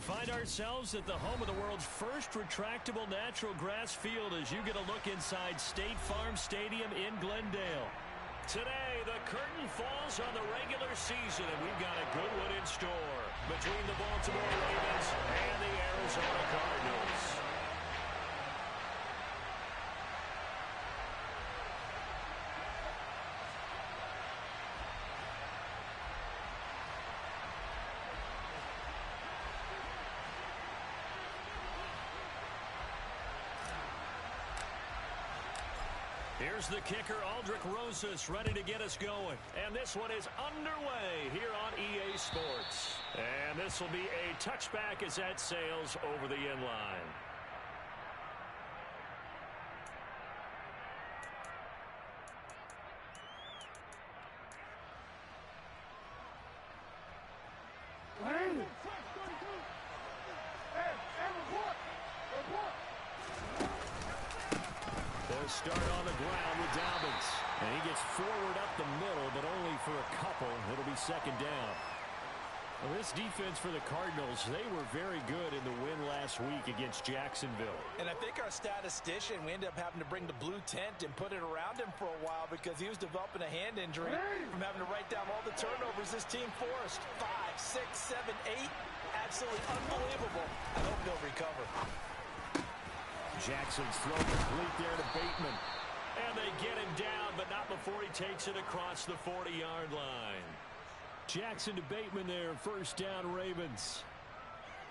find ourselves at the home of the world's first retractable natural grass field as you get a look inside State Farm Stadium in Glendale. Today, the curtain falls on the regular season, and we've got a good one in store between the Baltimore Ravens and the Arizona Cardinals. Here's the kicker, Aldrich Rosas, ready to get us going. And this one is underway here on EA Sports. And this will be a touchback as that sails over the end line. They'll start on the ground with Dobbins. And he gets forward up the middle, but only for a couple. It'll be second down. Well, this defense for the Cardinals, they were very good in the win last week against Jacksonville. And I think our statistician, we ended up having to bring the blue tent and put it around him for a while because he was developing a hand injury from having to write down all the turnovers this team forced. 5, 6, 7, 8. Absolutely unbelievable. I hope they'll recover. Jackson's throw complete there to Bateman. And they get him down, but not before he takes it across the 40-yard line. Jackson to Bateman there, first down Ravens.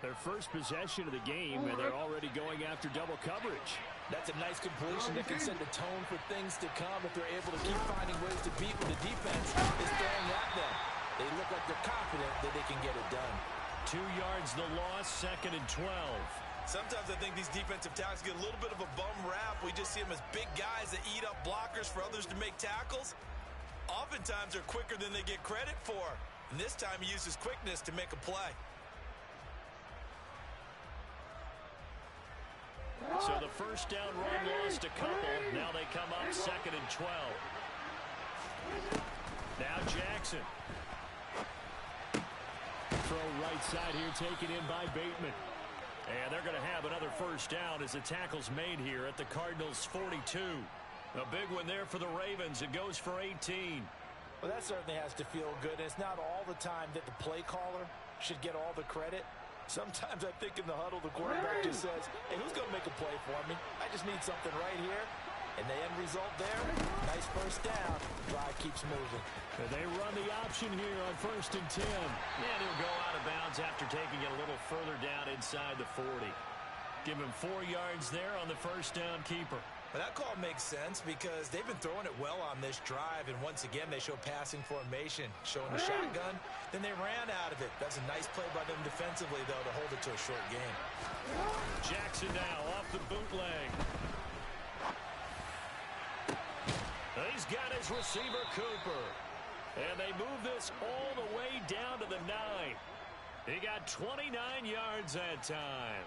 Their first possession of the game, and they're already going after double coverage. That's a nice completion that can set the tone for things to come if they're able to keep finding ways to beat when the defense is throwing at them. They look like they're confident that they can get it done. 2 yards the loss, second and 12. Sometimes I think these defensive tackles get a little bit of a bum rap. We just see them as big guys that eat up blockers for others to make tackles. Oftentimes they're quicker than they get credit for. And this time he uses quickness to make a play. So the first down run lost a couple. Now they come up second and 12. Now Jackson. Throw right side here taken in by Bateman. And they're going to have another first down as the tackle's made here at the Cardinals' 42. A big one there for the Ravens. It goes for 18. Well, that certainly has to feel good. And it's not all the time that the play caller should get all the credit. Sometimes I think in the huddle, the quarterback just says, hey, who's going to make a play for me? I just need something right here. And the end result there, nice first down. Drive keeps moving. And they run the option here on first and 10. And he'll go out of bounds after taking it a little further down inside the 40. Give him 4 yards there on the first down keeper. But that call makes sense because they've been throwing it well on this drive. And once again, they show passing formation, showing the shotgun. Then they ran out of it. That's a nice play by them defensively, though, to hold it to a short game. Jackson now off the bootleg. He's got his receiver, Cooper. And they move this all the way down to the 9. He got 29 yards that time.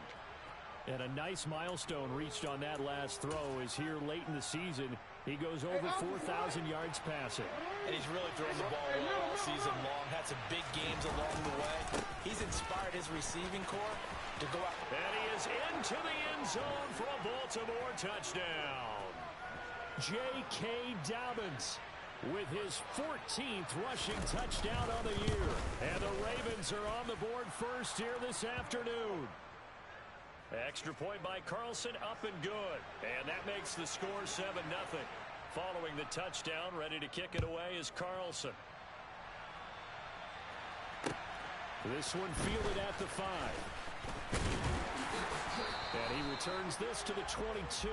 And a nice milestone reached on that last throw is here late in the season. He goes over 4,000 yards passing. And he's really thrown the ball well all season long. Had some big games along the way. He's inspired his receiving corps to go out. And he is into the end zone for a Baltimore touchdown. J.K. Dobbins with his 14th rushing touchdown on the year. And the Ravens are on the board first here this afternoon. Extra point by Carlson, up and good. And that makes the score 7-0. Following the touchdown, ready to kick it away is Carlson. This one fielded at the 5. And he returns this to the 22.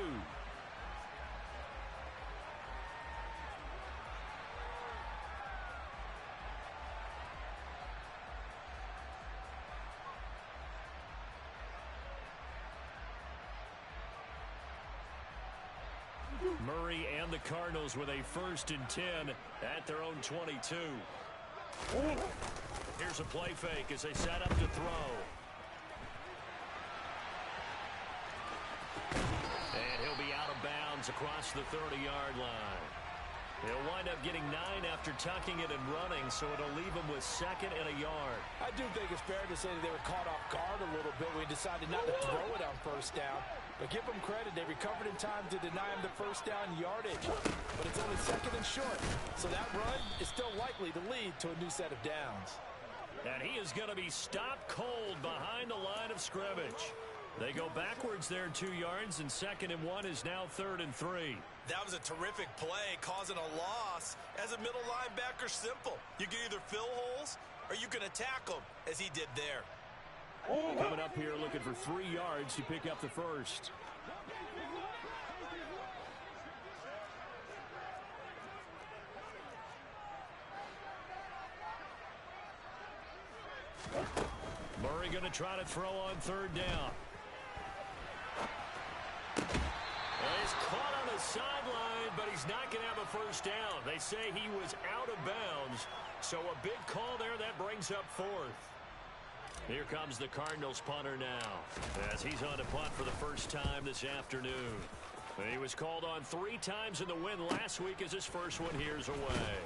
Murray and the Cardinals with a first and 10 at their own 22. Here's a play fake as they set up to throw. And he'll be out of bounds across the 30-yard line. He'll wind up getting 9 after tucking it and running, so it'll leave him with 2nd and a yard. I do think it's fair to say that they were caught off guard a little bit when he decided not to throw it on 1st down. But give them credit, they recovered in time to deny him the 1st down yardage. But it's only 2nd and short, so that run is still likely to lead to a new set of downs. And he is going to be stopped cold behind the line of scrimmage. They go backwards there 2 yards, and 2nd and 1 is now 3rd and 3. That was a terrific play, causing a loss. As a middle linebacker, simple. You can either fill holes or you can attack them, as he did there. Coming up here looking for 3 yards to pick up the 1st. Murray going to try to throw on 3rd down. He's caught on the sideline, but he's not going to have a 1st down. They say he was out of bounds, so a big call there. That brings up 4th. Here comes the Cardinals punter now, as he's on to punt for the 1st time this afternoon. He was called on 3 times in the win last week, as his first one here's away.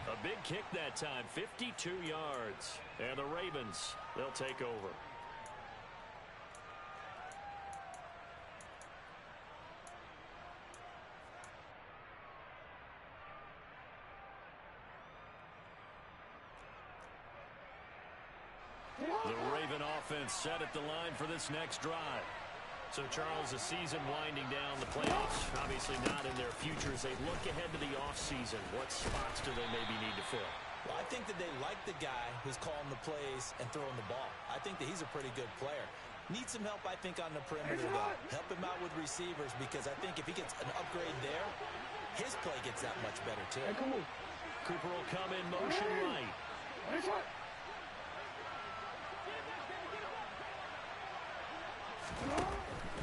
A big kick that time, 52 yards. And the Ravens, they'll take over. The Raven offense set at the line for this next drive. So, Charles, the season winding down, the playoffs obviously not in their future. As they look ahead to the offseason, what spots do they maybe need to fill? Well, I think that they like the guy who's calling the plays and throwing the ball. I think that he's a pretty good player. Needs some help, I think, on the perimeter, though. Help him out with receivers, because I think if he gets an upgrade there, his play gets that much better, too. Cooper will come in motion right.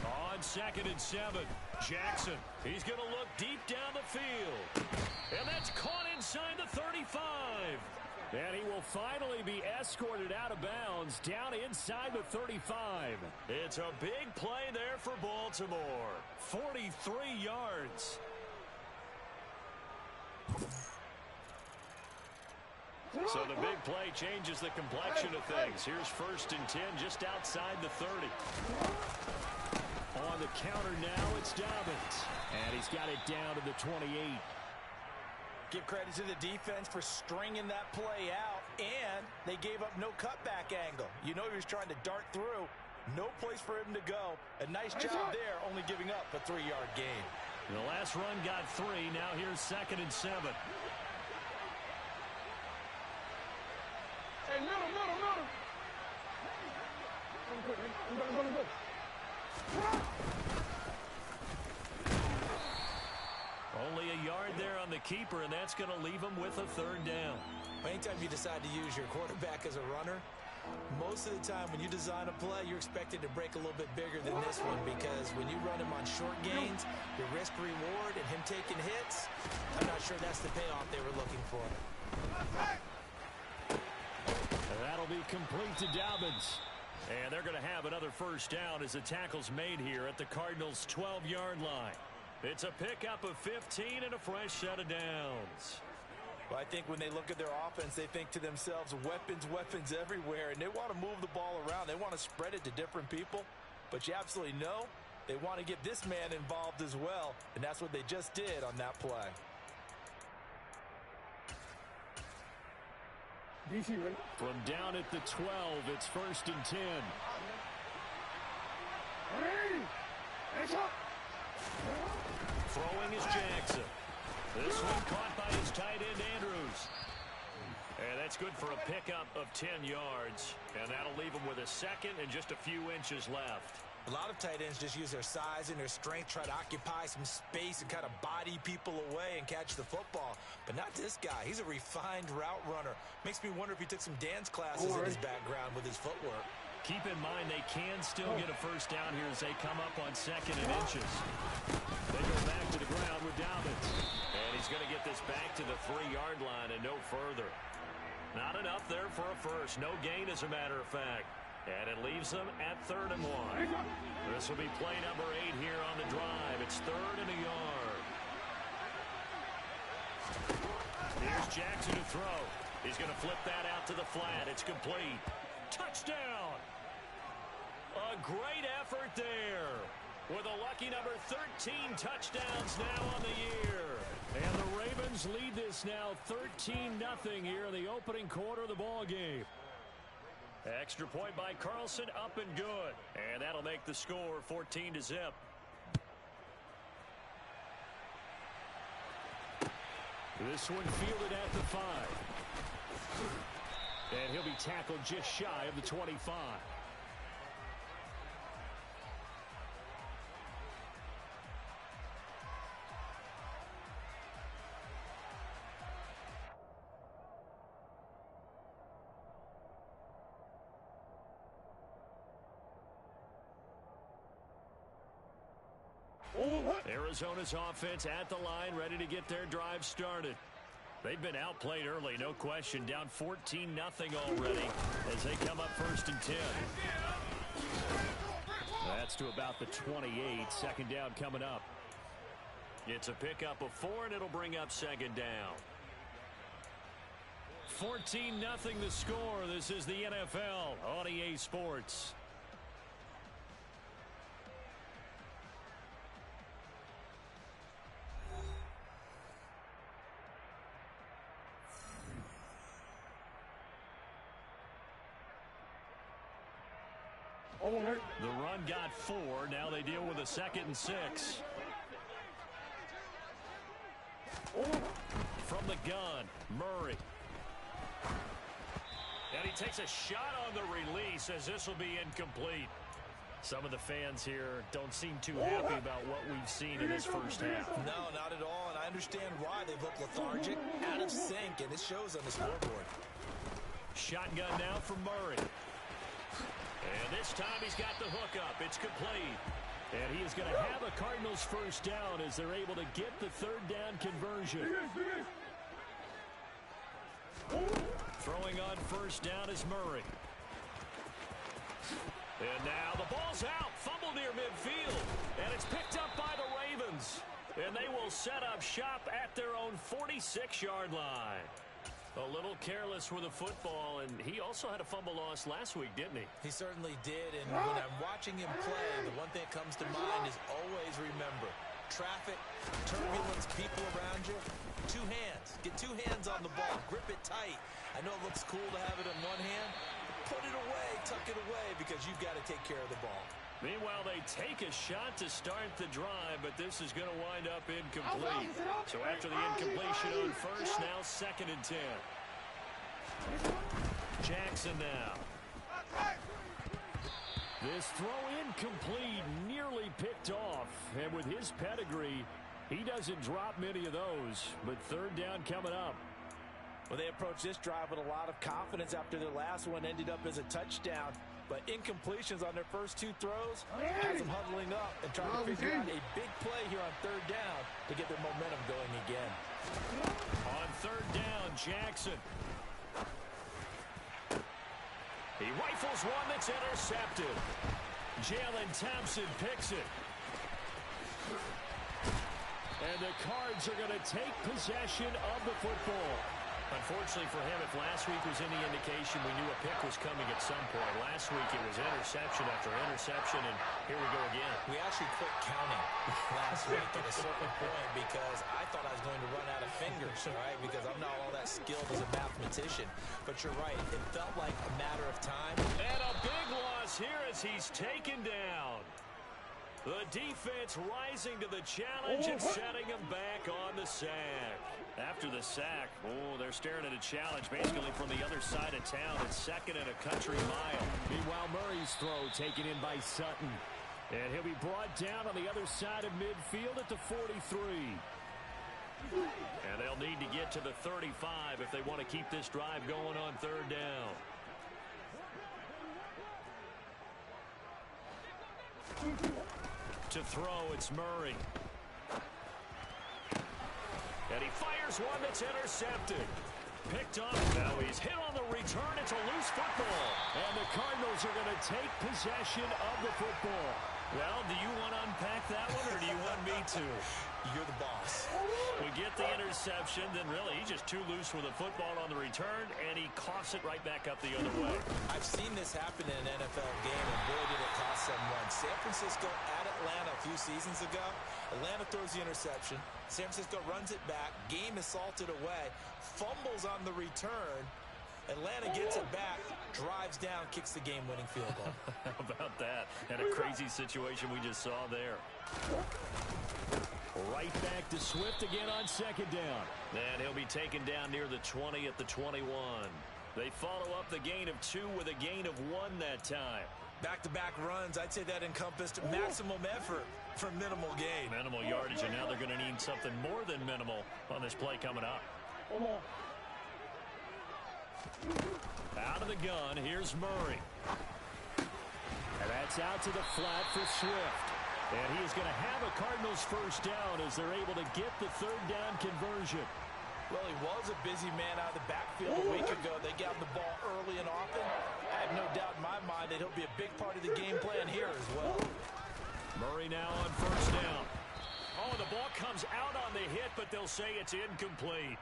On 2nd and 7, Jackson. He's going to look deep down the field. And that's caught inside the 35. And he will finally be escorted out of bounds down inside the 35. It's a big play there for Baltimore. 43 yards. So the big play changes the complexion of things. Here's 1st and 10 just outside the 30. On the counter now, it's Dobbins. And he's got it down to the 28. Give credit to the defense for stringing that play out, and they gave up no cutback angle. You know he was trying to dart through. No place for him to go. A nice job there, only giving up a 3-yard gain. The last run got 3. Now here's 2nd and 7. Hey, middle. I'm good. Only a yard there on the keeper, and that's going to leave him with a 3rd down. Anytime you decide to use your quarterback as a runner, most of the time when you design a play, you're expected to break a little bit bigger than this one, because when you run him on short gains, your risk-reward and him taking hits, I'm not sure that's the payoff they were looking for. That'll be complete to Dobbins. And they're going to have another 1st down as the tackle's made here at the Cardinals' 12-yard line. It's a pickup of 15 and a fresh set of downs. Well, I think when they look at their offense, they think to themselves, weapons everywhere, and they want to move the ball around. They want to spread it to different people, but you absolutely know they want to get this man involved as well, and that's what they just did on that play. From down at the 12, it's 1st and 10. Throwing is Jackson. This one caught by his tight end, Andrews. And that's good for a pickup of 10 yards. And that'll leave him with a 2nd and just a few inches left. A lot of tight ends just use their size and their strength, try to occupy some space and kind of body people away and catch the football. But not this guy. He's a refined route runner. Makes me wonder if he took some dance classes in his background with his footwork. Keep in mind they can still get a 1st down here as they come up on 2nd and inches. They go back to the ground with Dobbins. And he's going to get this back to the 3-yard line and no further. Not enough there for a 1st. No gain, as a matter of fact. And it leaves them at 3rd and 1. This will be play number 8 here on the drive. It's 3rd and a yard. Here's Jackson to throw. He's going to flip that out to the flat. It's complete. Touchdown! A great effort there. With a lucky number 13 touchdowns now on the year. And the Ravens lead this now 13-0 here in the opening quarter of the ball game. Extra point by Carlson, up and good. And that'll make the score 14-0. This one fielded at the 5. And he'll be tackled just shy of the 25. Arizona's offense at the line, ready to get their drive started. They've been outplayed early, no question. Down 14-0 already as they come up 1st and 10. That's to about the 28. Second down coming up. It's a pickup of 4, and it'll bring up second down. 14-0 the score. This is the NFL on EA Sports. The run got 4. Now they deal with a 2nd and 6. From the gun, Murray. And he takes a shot on the release as this will be incomplete. Some of the fans here don't seem too happy about what we've seen in this first half. No, not at all, and I understand why. They've looked lethargic, out of sync, and it shows on the scoreboard. Shotgun now from Murray. And this time he's got the hook up. It's complete. And he is going to have a Cardinals first down as they're able to get the 3rd down conversion. Throwing on first down is Murray. And now the ball's out. Fumble near midfield. And it's picked up by the Ravens. And they will set up shop at their own 46-yard line. A little careless with the football, and he also had a fumble loss last week, didn't he? He certainly did, and when I'm watching him play, the one thing that comes to mind is always remember, traffic, turbulence, people around you, 2 hands. Get 2 hands on the ball. Grip it tight. I know it looks cool to have it in one hand. Put it away, tuck it away, because you've got to take care of the ball. Meanwhile, they take a shot to start the drive, but this is going to wind up incomplete. So after the incompletion on first, now 2nd and 10. Jackson now. This throw incomplete, nearly picked off. And with his pedigree, he doesn't drop many of those. But 3rd down coming up. Well, they approached this drive with a lot of confidence after their last one ended up as a touchdown. But incompletions on their first 2 throws has them huddling up and trying to figure out a big play here on 3rd down to get their momentum going again. On 3rd down, Jackson. He rifles one that's intercepted. Jalen Thompson picks it. And the Cards are going to take possession of the football. Unfortunately for him, if last week was any indication, we knew a pick was coming at some point. Last week it was interception after interception, and here we go again. We actually quit counting last week at a certain point because I thought I was going to run out of fingers, right? Because I'm not all that skilled as a mathematician. But you're right, it felt like a matter of time. And a big loss here as he's taken down. The defense rising to the challenge and setting him back on the sack. After the sack, they're staring at a challenge basically from the other side of town. It's 2nd and a country mile. Meanwhile, Murray's throw taken in by Sutton. And he'll be brought down on the other side of midfield at the 43. And they'll need to get to the 35 if they want to keep this drive going on 3rd down. To throw, it's Murray. And he fires one that's intercepted. Picked up. Now he's hit on the return. It's a loose football. And the Cardinals are going to take possession of the football. Well, do you want to unpack that one, or do you want me to? You're the boss. We get the interception, then really he's just too loose with the football on the return, and he coughs it right back up the other way. I've seen this happen in an NFL game, and boy, did it cost them runs. San Francisco at Atlanta a few seasons ago. Atlanta throws the interception. San Francisco runs it back. Game is salted away. Fumbles on the return. Atlanta gets it back, drives down, kicks the game-winning field goal. How about that? And a crazy situation we just saw there. Right back to Swift again on second down. And he'll be taken down near the 20 at the 21. They follow up the gain of 2 with a gain of 1 that time. Back-to-back runs, I'd say that encompassed maximum effort for minimal gain. Minimal yardage, and now they're going to need something more than minimal on this play coming up. Out of the gun, here's Murray. And that's out to the flat for Swift. And he is going to have a Cardinals first down as they're able to get the third down conversion. Well, he was a busy man out of the backfield a week ago. They got him the ball early and often. I have no doubt in my mind that he'll be a big part of the game plan here as well. Murray now on first down. Oh, the ball comes out on the hit, but they'll say it's incomplete.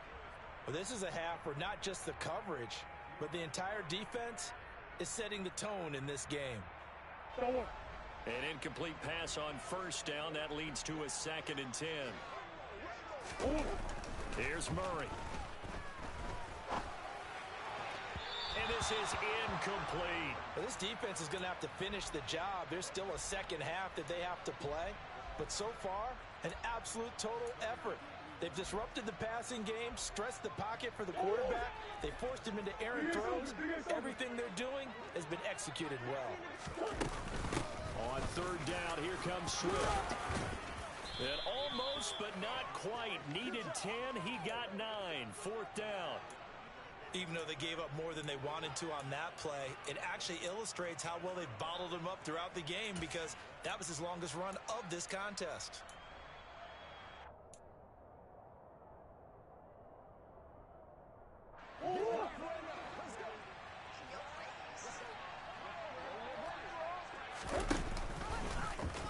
Well, this is a half where not just the coverage, but the entire defense is setting the tone in this game. An incomplete pass on first down. That leads to a 2nd and 10. Here's Murray. And this is incomplete. Well, this defense is going to have to finish the job. There's still a second half that they have to play. But so far, an absolute total effort. They've disrupted the passing game, stressed the pocket for the quarterback. They forced him into errant throws. Everything they're doing has been executed well. On third down, here comes Swift. And almost, but not quite. Needed 10, he got 9. 4th down. Even though they gave up more than they wanted to on that play, it actually illustrates how well they bottled him up throughout the game because that was his longest run of this contest.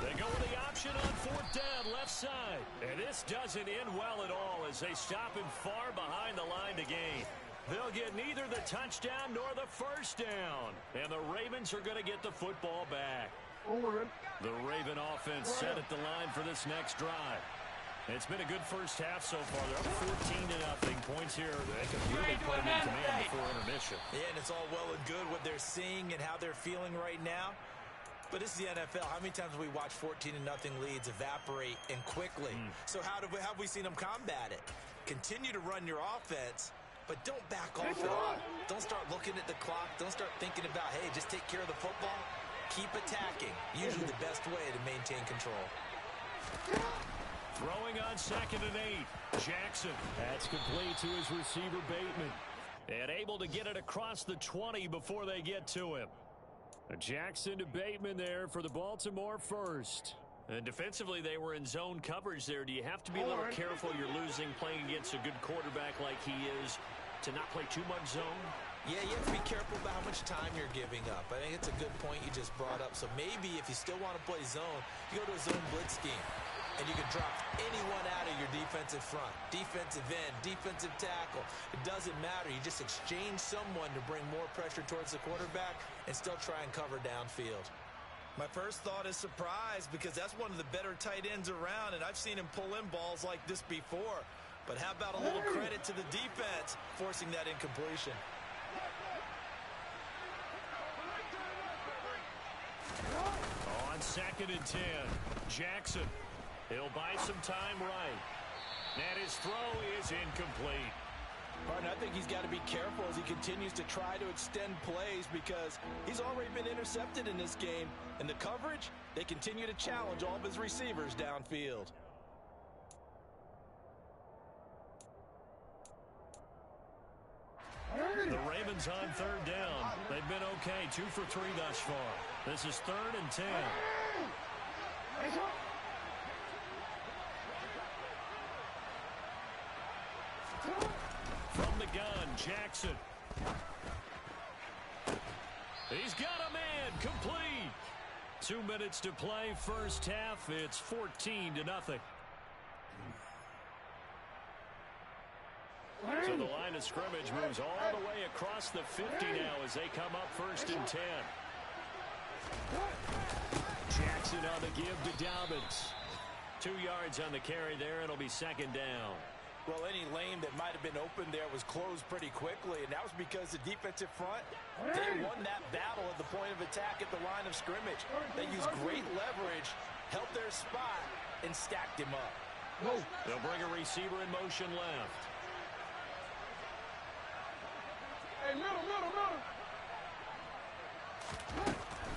They go with the option on 4th down, left side. And this doesn't end well at all as they stop him far behind the line to gain. They'll get neither the touchdown nor the first down. And the Ravens are going to get the football back. The Raven offense set at the line for this next drive. It's been a good first half so far. They're up 14-0. Points here. They can really put them in command before intermission. Yeah, and it's all well and good what they're seeing and how they're feeling right now. But this is the NFL. How many times have we watched 14-0 leads evaporate and quickly? So how have we seen them combat it? Continue to run your offense, but don't back off at all. Don't start looking at the clock. Don't start thinking about, hey, just take care of the football. Keep attacking. Usually the best way to maintain control. Throwing on 2nd and 8. Jackson. That's complete to his receiver, Bateman. And able to get it across the 20 before they get to him. Jackson to Bateman there for the Baltimore first. And defensively, they were in zone coverage there. Do you have to be a little careful? You're losing, playing against a good quarterback like he is, to not play too much zone? Yeah, you have to be careful about how much time you're giving up. I think it's a good point you just brought up. So maybe if you still want to play zone, you go to a zone blitz scheme. And you can drop anyone out of your defensive front, defensive end, defensive tackle. It doesn't matter. You just exchange someone to bring more pressure towards the quarterback and still try and cover downfield. My first thought is surprise because that's one of the better tight ends around, and I've seen him pull in balls like this before. But how about a little credit to the defense forcing that incompletion? On 2nd and 10, Jackson. He'll buy some time right. And his throw is incomplete. Partner, I think he's got to be careful as he continues to try to extend plays because he's already been intercepted in this game. And the coverage, they continue to challenge all of his receivers downfield. The Ravens on 3rd down. They've been okay, 2 for 3 thus far. This is 3rd and 10. From the gun, Jackson. He's got a man, complete. 2 minutes to play, first half. It's 14-0. So the line of scrimmage moves all the way across the 50 now as they come up 1st and 10. Jackson on the give to Dobbins. 2 yards on the carry there. It'll be 2nd down. Well, any lane that might have been open there was closed pretty quickly, and that was because the defensive front, they won that battle at the point of attack at the line of scrimmage. They used great leverage, held their spot, and stacked him up. They'll bring a receiver in motion left. Hey, middle.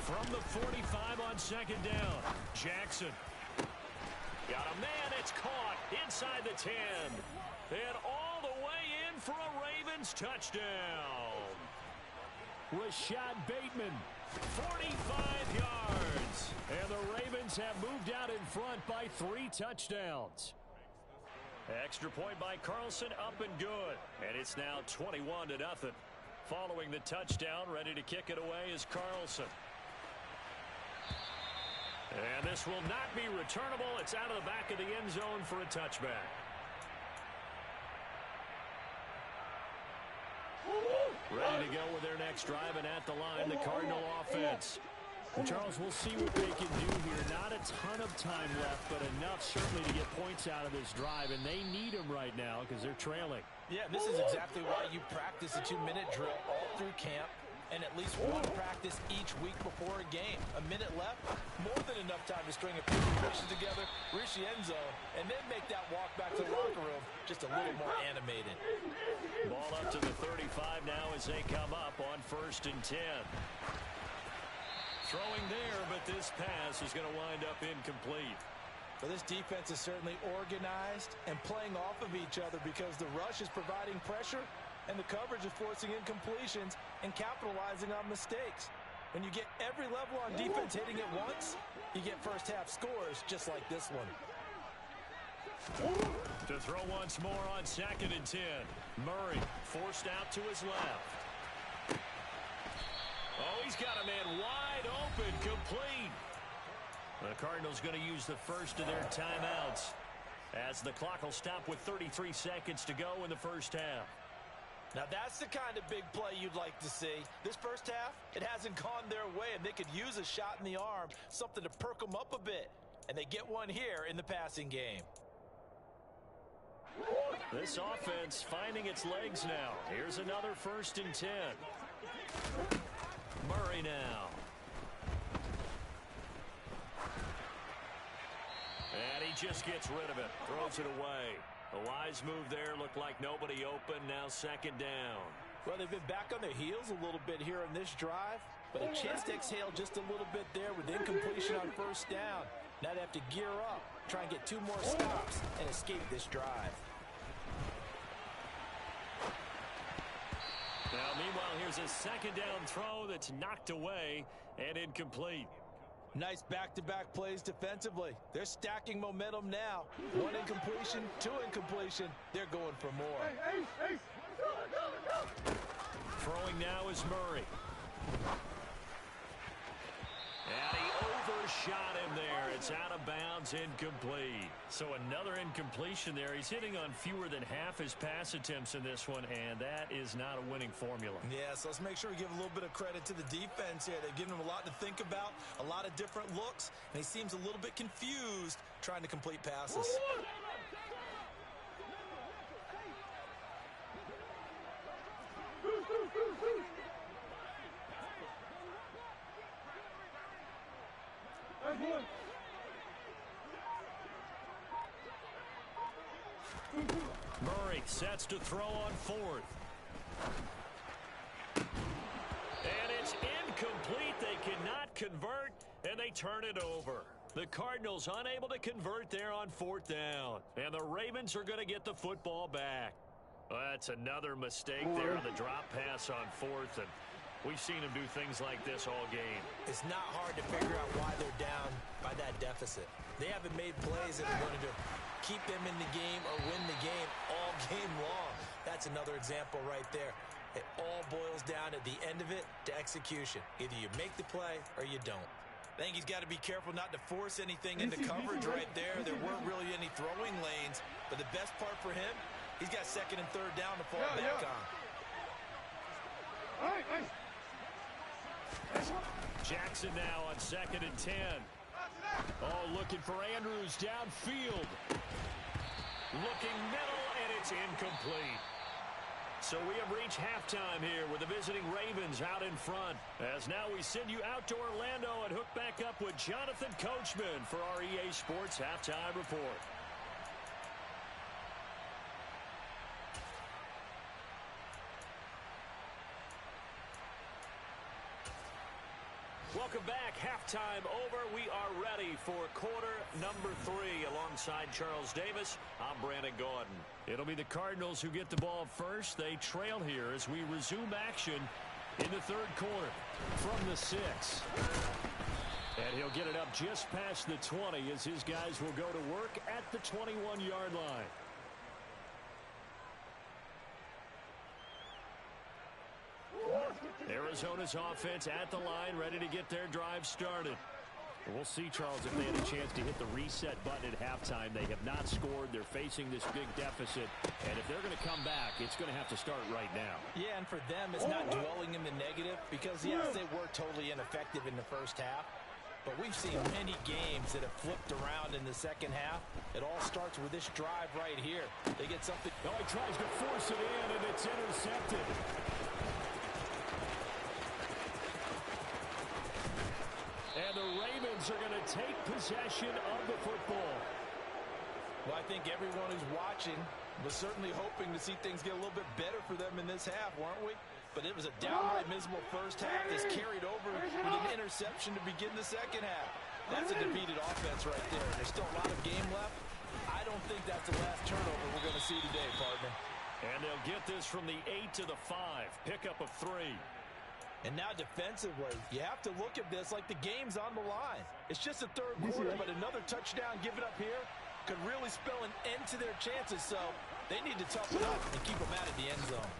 From the 45 on 2nd down, Jackson. Got a man, it's caught inside the 10. And all the way in for a Ravens touchdown. Rashad Bateman, 45 yards. And the Ravens have moved out in front by 3 touchdowns. Extra point by Carlson, up and good. And it's now 21-0. Following the touchdown, ready to kick it away is Carlson. And this will not be returnable. It's out of the back of the end zone for a touchback. Ready to go with their next drive, and at the line, the Cardinal offense. Well, Charles, we'll see what they can do here. Not a ton of time left, but enough certainly to get points out of this drive, and they need them right now because they're trailing. Yeah, this is exactly why you practice a 2-minute drill all through camp and at least one practice each week before a game. A minute left, more than enough time to string a few completions together, reach the end zone, and then make that walk back to the locker room just a little more animated. Ball up to the 35 now as they come up on 1st and 10. Throwing there, but this pass is going to wind up incomplete. Well, this defense is certainly organized and playing off of each other because the rush is providing pressure and the coverage is forcing incompletions and capitalizing on mistakes. When you get every level on defense hitting it once, you get first half scores just like this one. To throw once more on 2nd and 10. Murray forced out to his left. Oh, he's got a man wide open, complete. The Cardinals going to use the first of their timeouts as the clock will stop with 33 seconds to go in the first half. Now that's the kind of big play you'd like to see. This first half, it hasn't gone their way, and they could use a shot in the arm, something to perk them up a bit. And they get one here in the passing game. This offense finding its legs now. Here's another 1st and 10. Murray now. And he just gets rid of it. Throws it away. A wise move there. Looked like nobody open. Now 2nd down. Well, they've been back on their heels a little bit here in this drive. But a chance to exhale just a little bit there with incompletion on 1st down. Now they have to gear up, try and get 2 more stops, and escape this drive. Now, meanwhile, here's a 2nd down throw that's knocked away and incomplete. Nice back-to-back plays defensively. They're stacking momentum now. 1 incompletion, 2 incompletion. They're going for more. Throwing now is Murray. And he overshot him there. It's out of bounds, incomplete. So another incompletion there. He's hitting on fewer than half his pass attempts in this one, and that is not a winning formula. Yeah, so let's make sure we give a little bit of credit to the defense here. They've given him a lot to think about, a lot of different looks, and he seems a little bit confused trying to complete passes. Murray sets to throw on 4th. And it's incomplete. They cannot convert, and they turn it over. The Cardinals unable to convert there on 4th down. And the Ravens are going to get the football back. Well, that's another mistake there on the drop pass on 4th, and we've seen them do things like this all game. It's not hard to figure out why they're down by that deficit. They haven't made plays that are going to keep them in the game or win the game all game long. That's another example right there. It all boils down at the end of it to execution. Either you make the play or you don't. I think he's got to be careful not to force anything into coverage right there. There weren't really any throwing lanes, but the best part for him, he's got second and third down to fall back on. All right. Jackson now on 2nd and 10. Oh, looking for Andrews downfield. Looking middle, and it's incomplete. So we have reached halftime here with the visiting Ravens out in front. As now we send you out to Orlando and hook back up with Jonathan Coachman for our EA Sports Halftime Report. Welcome back. Halftime over. We are ready for quarter number 3 alongside Charles Davis. I'm Brandon Gaudin. It'll be the Cardinals who get the ball first. They trail here as we resume action in the third quarter from the 6. And he'll get it up just past the 20 as his guys will go to work at the 21-yard line. Arizona's offense at the line, ready to get their drive started. We'll see, Charles, if they had a chance to hit the reset button at halftime. They have not scored. They're facing this big deficit. And if they're going to come back, it's going to have to start right now. Yeah, and for them, it's not dwelling in the negative because, yes, they were totally ineffective in the first half. But we've seen many games that have flipped around in the second half. It all starts with this drive right here. They get something. Oh, he tries to force it in, and it's intercepted. And the Ravens are going to take possession of the football. Well, I think everyone who's watching was certainly hoping to see things get a little bit better for them in this half, weren't we? But it was a downright miserable first half that's carried over with an interception to begin the second half. That's a defeated offense right there. There's still a lot of game left. I don't think that's the last turnover we're going to see today, partner. And they'll get this from the 8 to the 5. Pickup of 3. And now defensively, you have to look at this like the game's on the line. It's just a third quarter, but another touchdown given up here could really spell an end to their chances. So they need to toughen up and keep them out of the end zone.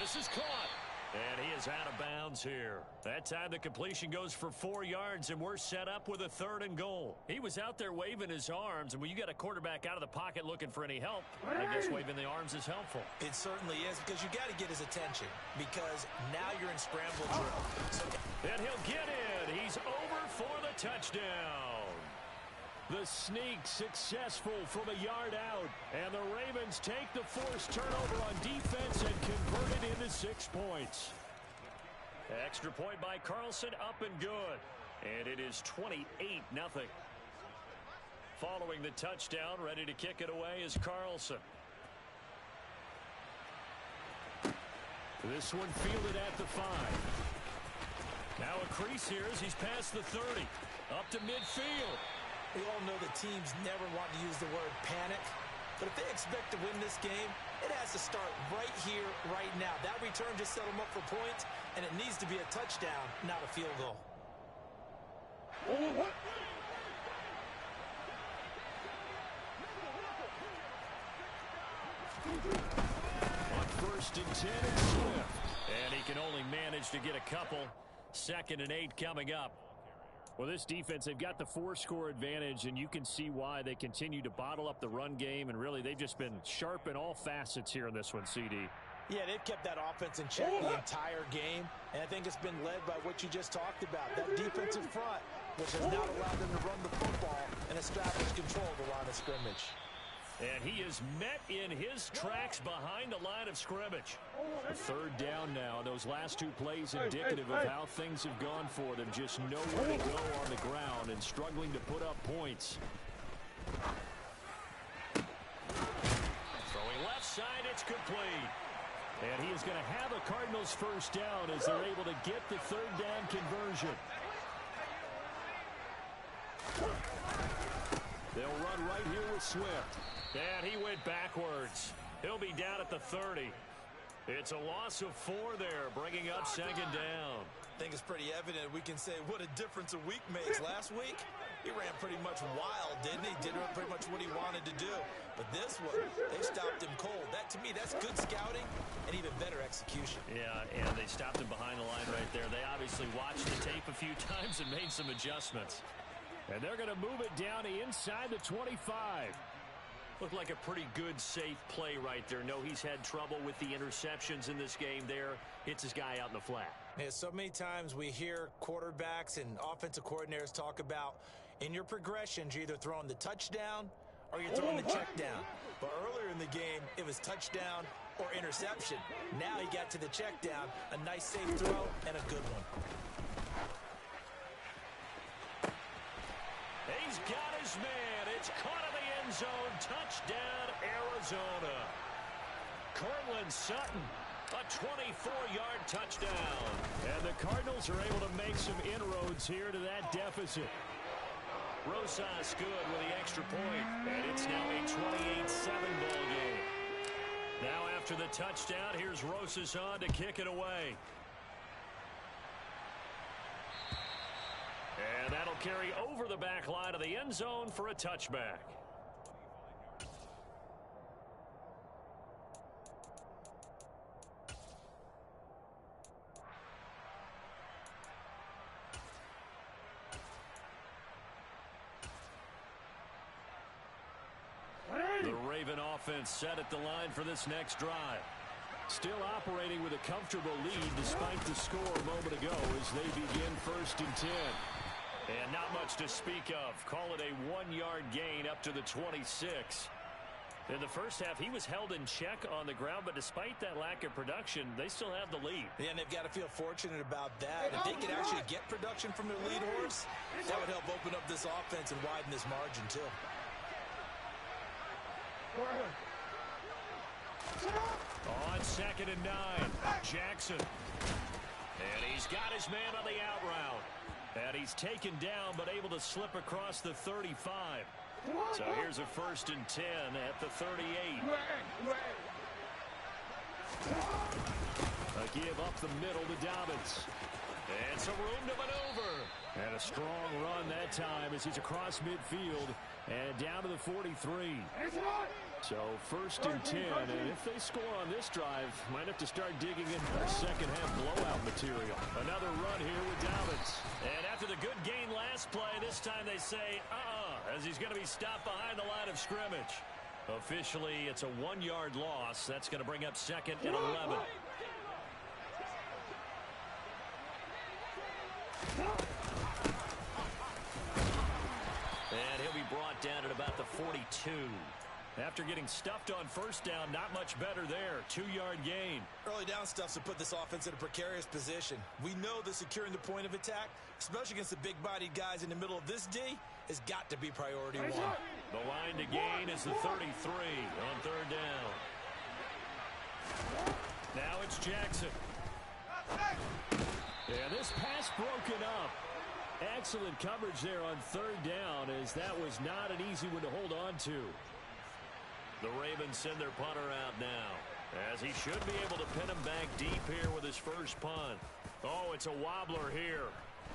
This is caught. And he is out of bounds here. That time the completion goes for 4 yards, and we're set up with a 3rd and goal. He was out there waving his arms, and when you got a quarterback out of the pocket looking for any help, I guess waving the arms is helpful. It certainly is, because you got to get his attention, because now you're in scramble drill. And he'll get in. He's over for the touchdown. The sneak successful from a yard out. And the Ravens take the forced turnover on defense and convert it into 6 points. Extra point by Carlson, up and good. And it is 28-0. Following the touchdown, ready to kick it away is Carlson. This one fielded at the 5. Now a crease here as he's past the 30. Up to midfield. We all know the teams never want to use the word panic, but if they expect to win this game, it has to start right here, right now. That return just set them up for points, and it needs to be a touchdown, not a field goal. On 1st and 10, it's Swift. And he can only manage to get a couple. 2nd and 8 coming up. Well, this defense, they've got the 4-score advantage, and you can see why they continue to bottle up the run game, and really they've just been sharp in all facets here in this one, CD. Yeah, they've kept that offense in check the entire game, and I think it's been led by what you just talked about, that defensive front, which has not allowed them to run the football and establish control of the line of scrimmage. And he is met in his tracks behind the line of scrimmage. A 3rd down now. Those last 2 plays indicative of how things have gone for them. Just nowhere to go on the ground and struggling to put up points. Throwing left side, it's complete. And he is going to have a Cardinals 1st down as they're able to get the 3rd down conversion. They'll run right here with Swift. And he went backwards. He'll be down at the 30. It's a loss of 4 there, bringing up 2nd down. I think it's pretty evident we can say what a difference a week makes. Last week, He ran pretty much wild, didn't he? Did pretty much what he wanted to do. But this one, they stopped him cold. That, to me, that's good scouting and even better execution. Yeah, and they stopped him behind the line right there. They obviously watched the tape a few times and made some adjustments. And they're going to move it down to inside the 25. Looked like a pretty good, safe play right there. No, he's had trouble with the interceptions in this game there. Hits his guy out in the flat. Yeah, so many times we hear quarterbacks and offensive coordinators talk about in your progressions, you're either throwing the touchdown or you're throwing the check down. But earlier in the game, it was touchdown or interception. Now he got to the check down, a nice safe throw and a good one. He's got his man. It's caught in the end zone. Touchdown, Arizona. Cortland Sutton, a 24-yard touchdown. And the Cardinals are able to make some inroads here to that deficit. Rosas good with the extra point. And it's now a 28-7 ball game. Now after the touchdown, here's Rosas on to kick it away. And that'll carry over the back line of the end zone for a touchback. The Raven offense set at the line for this next drive. Still operating with a comfortable lead despite the score a moment ago as they begin 1st and 10. And not much to speak of. Call it a 1-yard gain up to the 26. In the first half, he was held in check on the ground, but despite that lack of production, they still have the lead. Yeah, and they've got to feel fortunate about that. If they could actually get production from their lead horse, that would help open up this offense and widen this margin, too. On 2nd and 9, Jackson. And he's got his man on the out route. And he's taken down, but able to slip across the 35. So here's a 1st and 10 at the 38. A give up the middle to Dobbins. And some room to maneuver. And a strong run that time as he's across midfield and down to the 43. So 1st and 10, and if they score on this drive, might have to start digging in for second half blowout material. Another run here with Dobbins. And after the good gain last play, this time they say, as he's going to be stopped behind the line of scrimmage. Officially, it's a 1-yard loss. That's going to bring up 2nd and 11. And he'll be brought down at about the 42. After getting stuffed on 1st down, not much better there. 2-yard gain. Early down stuff's to put this offense in a precarious position. We know that securing the point of attack, especially against the big-bodied guys in the middle of this D, has got to be priority one. The line to gain is the 33 on 3rd down. Now it's Jackson. Yeah, this pass broken up. Excellent coverage there on 3rd down, as that was not an easy one to hold on to. The Ravens send their punter out now, as he should be able to pin him back deep here with his first punt. Oh, it's a wobbler here.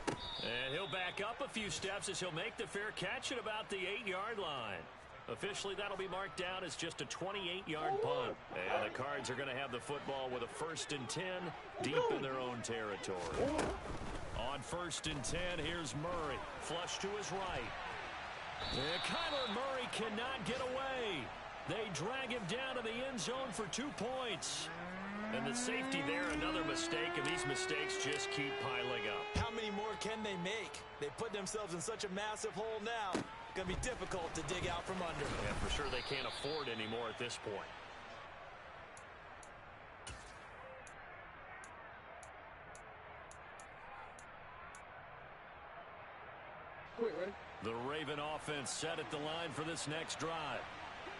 And he'll back up a few steps as he'll make the fair catch at about the 8-yard line. Officially, that'll be marked down as just a 28-yard punt. And the Cards are going to have the football with a 1st and 10 deep in their own territory. On 1st and 10, here's Murray. Flush to his right. And Kyler Murray cannot get away. They drag him down to the end zone for 2 points. And the safety there, another mistake, and these mistakes just keep piling up. How many more can they make? They put themselves in such a massive hole now. Going to be difficult to dig out from under. Yeah, for sure they can't afford any more at this point. The Raven offense set at the line for this next drive.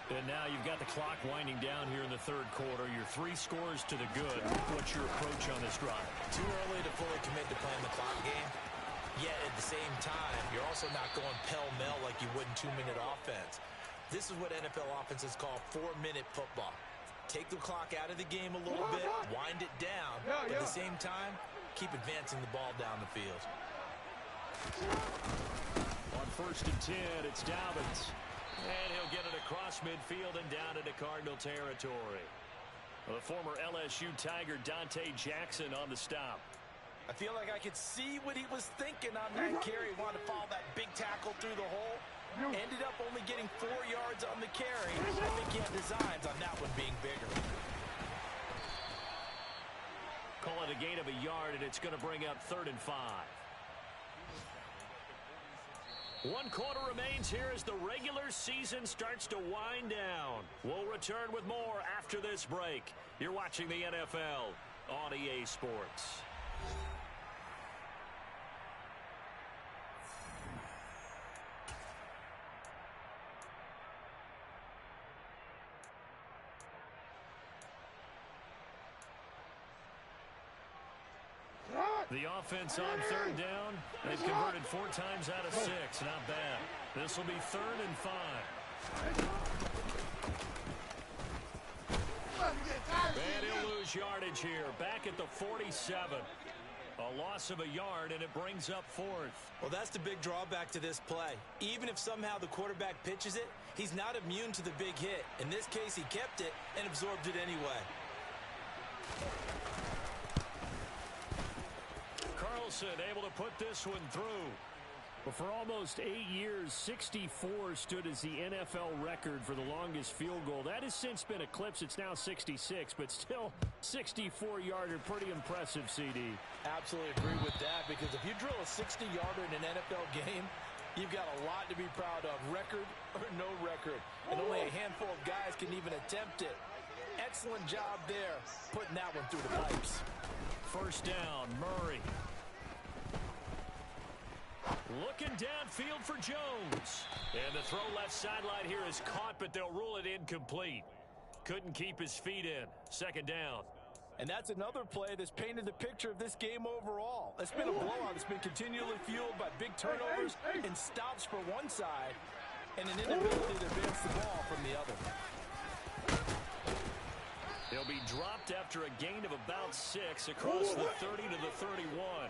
And now you've got the clock winding down here in the 3rd quarter. Your 3 scores to the good. What's your approach on this drive? Too early to fully commit to playing the clock game. Yet at the same time, you're also not going pell-mell like you would in 2-minute offense. This is what NFL offenses call 4-minute football. Take the clock out of the game a little bit, wind it down, but at the same time, keep advancing the ball down the field. On first and 10. It's Dobbins. And he'll get it across midfield and down into Cardinal territory. The former LSU Tiger Dante Jackson on the stop. I feel like I could see what he was thinking on that carry. He wanted to follow that big tackle through the hole. Ended up only getting 4 yards on the carry. I think he had designs on that one being bigger. Call it a gain of a yard, and it's going to bring up 3rd and 5. 1 quarter remains here as the regular season starts to wind down. We'll return with more after this break. You're watching the NFL on EA Sports. The offense on 3rd down. They've converted 4 times out of 6. Not bad. This will be 3rd and 5. And he'll lose yardage here. Back at the 47. A loss of a yard, and it brings up 4th. Well, that's the big drawback to this play. Even if somehow the quarterback pitches it, he's not immune to the big hit. In this case, he kept it and absorbed it anyway. Able to put this one through. Well, for almost 8 years, 64 stood as the NFL record for the longest field goal. That has since been eclipsed. It's now 66, but still 64-yarder. Pretty impressive, CD. Absolutely agree with that, because if you drill a 60-yarder in an NFL game, you've got a lot to be proud of, record or no record. And only a handful of guys can even attempt it. Excellent job there, putting that one through the pipes. 1st down, Murray. Looking downfield for Jones. And the throw left sideline here is caught, but they'll rule it incomplete. Couldn't keep his feet in. 2nd down. And that's another play that's painted the picture of this game overall. It's been a blowout. It's been continually fueled by big turnovers and stops for one side and an inability to advance the ball from the other. He'll be dropped after a gain of about 6 across the 30 to the 31.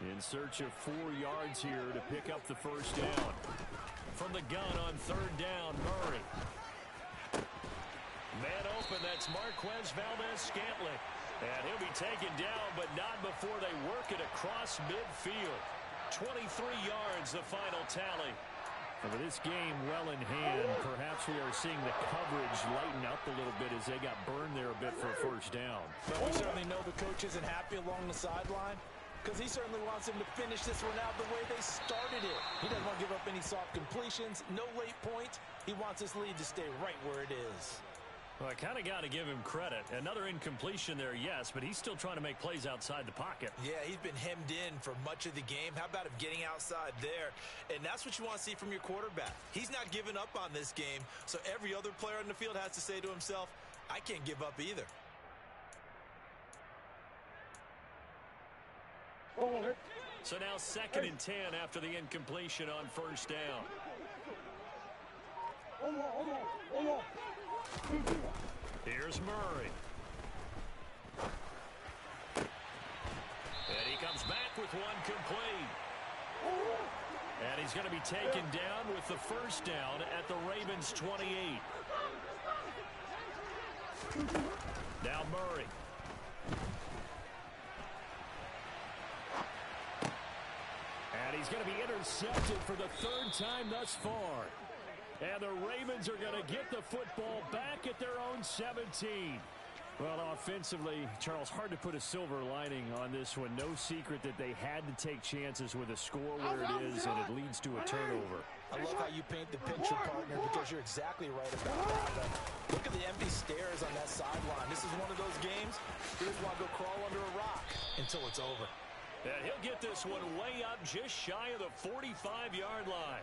In search of 4 yards here to pick up the 1st down. From the gun on 3rd down, Murray. Man open, that's Marquez Valdez-Scantling. And he'll be taken down, but not before they work it across midfield. 23 yards, the final tally. And with this game well in hand, perhaps we are seeing the coverage lighten up a little bit as they got burned there a bit for a 1st down. But we certainly know the coach isn't happy along the sideline, because he certainly wants him to finish this one out the way they started it. He doesn't want to give up any soft completions, no late points. He wants his lead to stay right where it is. Well, I kind of got to give him credit. Another incompletion there, yes, but he's still trying to make plays outside the pocket. Yeah, he's been hemmed in for much of the game. How about him getting outside there? And that's what you want to see from your quarterback. He's not giving up on this game, so every other player on the field has to say to himself, I can't give up either. So now 2nd and 10 after the incompletion on 1st down. Here's Murray. And he comes back with one complete. And he's going to be taken down with the 1st down at the Ravens' 28. Now Murray. And he's going to be intercepted for the 3rd time thus far. And the Ravens are going to get the football back at their own 17. Well, offensively, Charles, hard to put a silver lining on this one. No secret that they had to take chances with a score where it is, and it leads to a turnover. I love how you paint the picture, partner, because you're exactly right about that. Look at the empty stares on that sideline. This is one of those games you just want to go crawl under a rock until it's over. And he'll get this one way up just shy of the 45-yard line.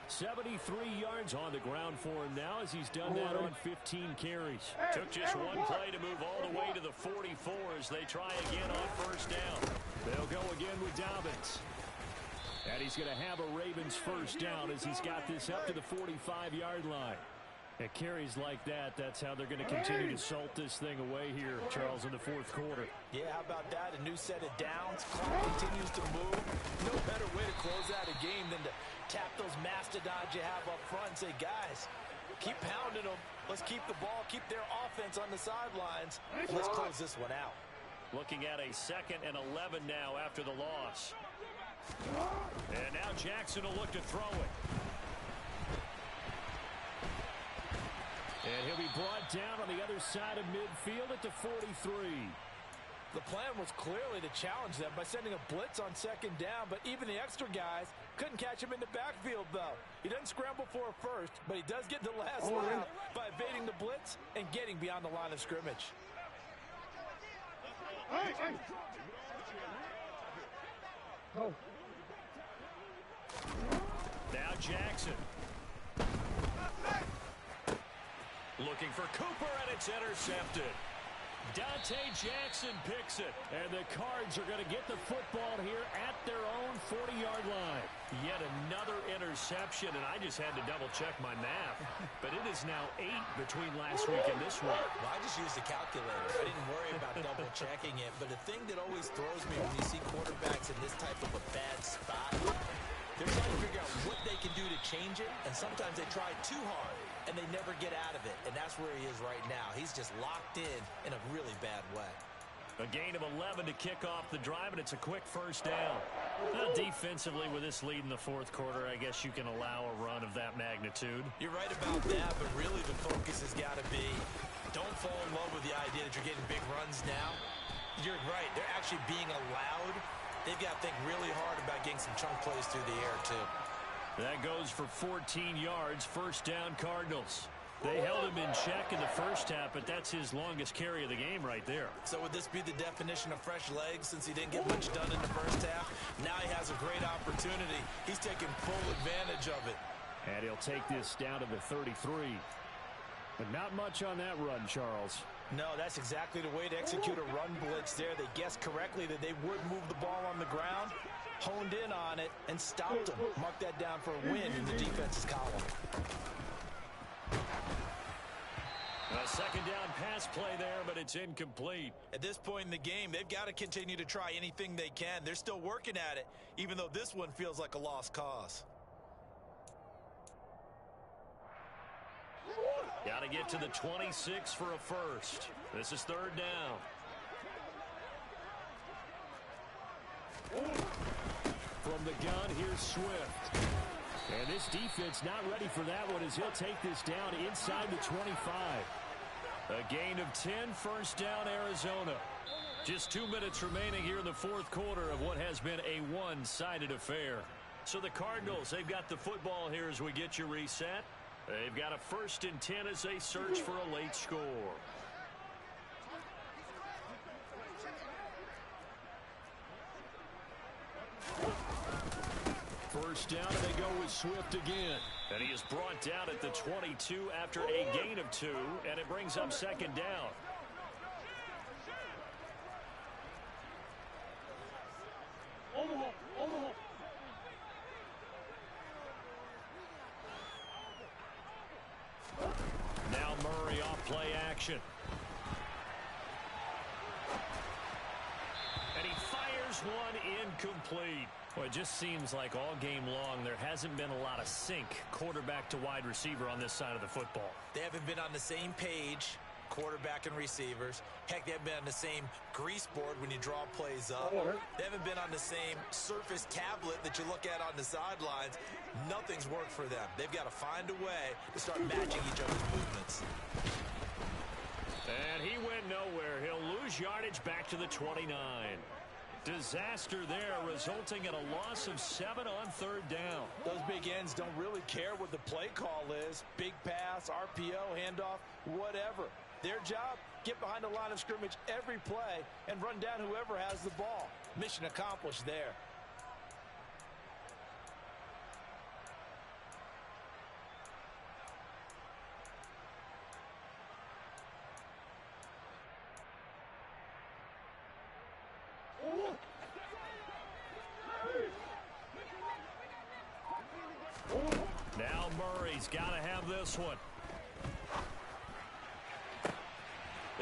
73 yards on the ground for him now as he's done that on 15 carries. Took just one play to move all the way to the 44 as they try again on 1st down. They'll go again with Dobbins. And he's going to have a Ravens 1st down as he's got this up to the 45-yard line. At carries like that, that's how they're going to continue to salt this thing away here, Charles, in the 4th quarter. Yeah, how about that? A new set of downs. Clock continues to move. No better way to close out a game than to tap those mastodons you have up front and say, guys, keep pounding them. Let's keep the ball, keep their offense on the sidelines. Let's close this one out. Looking at a 2nd and 11 now after the loss. And now Jackson will look to throw it. And he'll be brought down on the other side of midfield at the 43. The plan was clearly to challenge them by sending a blitz on 2nd down, but even the extra guys couldn't catch him in the backfield, though. He doesn't scramble for a first, but he does get the last out by evading the blitz and getting beyond the line of scrimmage. Now Jackson. Looking for Cooper, and it's intercepted. Dante Jackson picks it, and the Cards are going to get the football here at their own 40-yard line. Yet another interception, and I just had to double-check my math. But it is now 8 between last week and this week. Well, I just used the calculator. I didn't worry about double-checking it. But the thing that always throws me when you see quarterbacks in this type of a bad spot, they're trying to figure out what they can do to change it, and sometimes they try too hard, and they never get out of it. And that's where he is right now. He's just locked in a really bad way. A gain of 11 to kick off the drive, and it's a quick first down. Now, defensively, with this lead in the 4th quarter, I guess you can allow a run of that magnitude. You're right about that, but really the focus has got to be don't fall in love with the idea that you're getting big runs now. You're right. They're actually being allowed. They've got to think really hard about getting some chunk plays through the air, too. That goes for 14 yards, first down Cardinals. They held him in check in the first half, but that's his longest carry of the game right there. So would this be the definition of fresh legs since he didn't get much done in the first half? Now he has a great opportunity. He's taking full advantage of it. And he'll take this down to the 33. But not much on that run, Charles. No, that's exactly the way to execute a run blitz there. They guessed correctly that they would move the ball on the ground, honed in on it, and stopped them. Mark that down for a win in the defense's column. A second down pass play there, but it's incomplete. At this point in the game, they've got to continue to try anything they can. They're still working at it, even though this one feels like a lost cause. Got to get to the 26 for a first. This is 3rd down. From the gun, here's Swift. And this defense not ready for that one as he'll take this down inside the 25. A gain of 10, first down Arizona. Just 2 minutes remaining here in the 4th quarter of what has been a one-sided affair. So the Cardinals, they've got the football here as we get you reset. They've got a 1st and 10 as they search for a late score. First down, and they go with Swift again. And he is brought down at the 22 after a gain of 2, and it brings up 2nd down. Now Murray off play action. And he fires one incomplete. Well, it just seems like all game long there hasn't been a lot of sync quarterback to wide receiver on this side of the football. They haven't been on the same page, quarterback and receivers. Heck, they haven't been on the same grease board when you draw plays up. They haven't been on the same surface tablet that you look at on the sidelines. Nothing's worked for them. They've got to find a way to start matching each other's movements. And he went nowhere. He'll lose yardage back to the 29. Disaster there, resulting in a loss of 7 on 3rd down. Those big ends don't really care what the play call is. Big pass, RPO, handoff, whatever. Their job, get behind the line of scrimmage every play and run down whoever has the ball. Mission accomplished there. Now Murray's got to have this one.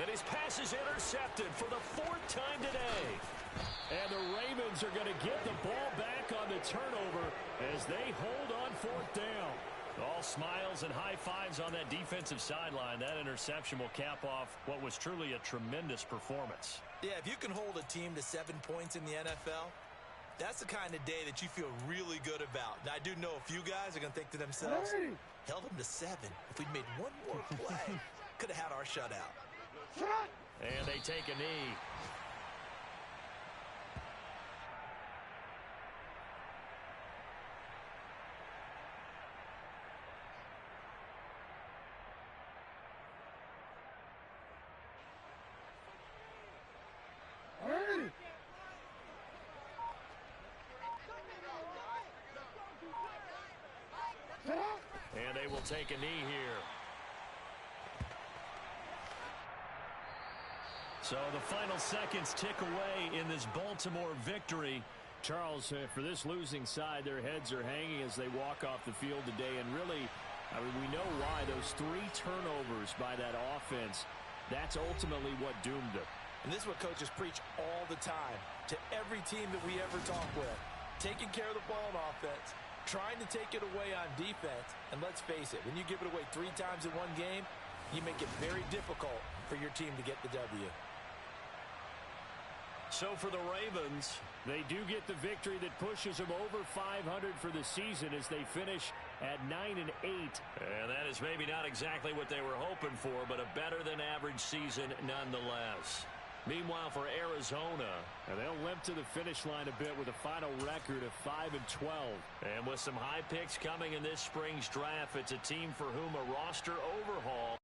And his pass is intercepted for the 4th time today. And the Ravens are going to get the ball back on the turnover as they hold on fourth down. All smiles and high fives on that defensive sideline. That interception will cap off what was truly a tremendous performance. Yeah, if you can hold a team to 7 points in the NFL, that's the kind of day that you feel really good about. Now, I do know a few guys are going to think to themselves, held them to 7. If we'd made one more play, could have had our shutout. And they take a knee. And they will take a knee here. So the final seconds tick away in this Baltimore victory. Charles, for this losing side, their heads are hanging as they walk off the field today. And really, I mean, we know why. Those 3 turnovers by that offense, that's ultimately what doomed them. And this is what coaches preach all the time to every team that we ever talk with. Taking care of the ball on offense, trying to take it away on defense. And let's face it, when you give it away 3 times in one game, you make it very difficult for your team to get the W. So for the Ravens, they do get the victory that pushes them over 500 for the season as they finish at 9-8. And that is maybe not exactly what they were hoping for, but a better than average season nonetheless. Meanwhile, for Arizona, they'll limp to the finish line a bit with a final record of 5-12. And with some high picks coming in this spring's draft, it's a team for whom a roster overhaul